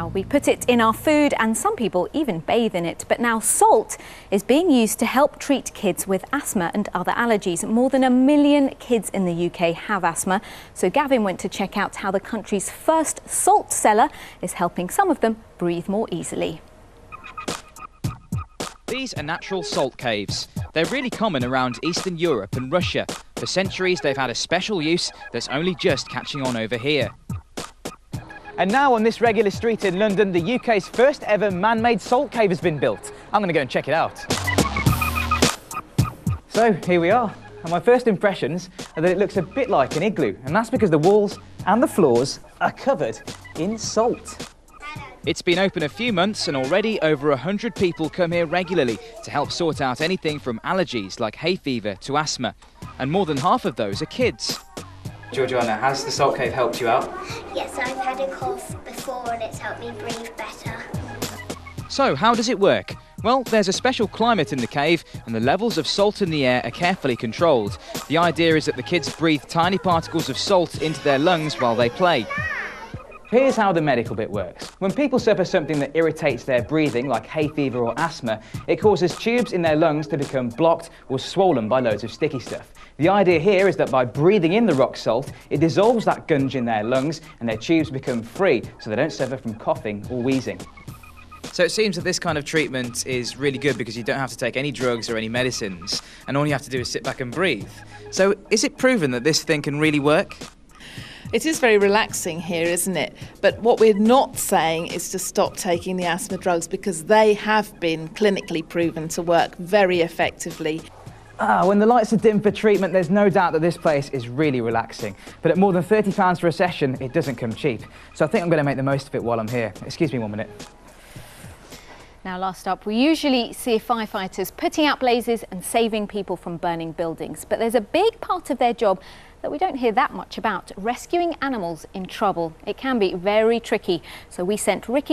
Now, we put it in our food and some people even bathe in it. But now salt is being used to help treat kids with asthma and other allergies. More than 1 million kids in the UK have asthma. So Gavin went to check out how the country's first salt cellar is helping some of them breathe more easily. These are natural salt caves. They're really common around Eastern Europe and Russia. For centuries, they've had a special use that's only just catching on over here. And now on this regular street in London, the UK's first ever man-made salt cave has been built. I'm going to go and check it out. So here we are, and my first impressions are that it looks a bit like an igloo, and that's because the walls and the floors are covered in salt. It's been open a few months and already over 100 people come here regularly to help sort out anything from allergies like hay fever to asthma. And more than half of those are kids. Georgiana, has the salt cave helped you out? Yes, I've had a cough before and it's helped me breathe better. So, how does it work? Well, there's a special climate in the cave and the levels of salt in the air are carefully controlled. The idea is that the kids breathe tiny particles of salt into their lungs while they play. Here's how the medical bit works. When people suffer something that irritates their breathing, like hay fever or asthma, it causes tubes in their lungs to become blocked or swollen by loads of sticky stuff. The idea here is that by breathing in the rock salt, it dissolves that gunge in their lungs and their tubes become free, so they don't suffer from coughing or wheezing. So it seems that this kind of treatment is really good because you don't have to take any drugs or any medicines, and all you have to do is sit back and breathe. So is it proven that this thing can really work? It is very relaxing here, isn't it? But what we're not saying is to stop taking the asthma drugs because they have been clinically proven to work very effectively. When the lights are dim for treatment, there's no doubt that this place is really relaxing. But at more than £30 for a session, it doesn't come cheap. So I think I'm going to make the most of it while I'm here. Excuse me 1 minute. Now, last up, we usually see firefighters putting out blazes and saving people from burning buildings. But there's a big part of their job that we don't hear that much about: rescuing animals in trouble. It can be very tricky. So we sent Ricky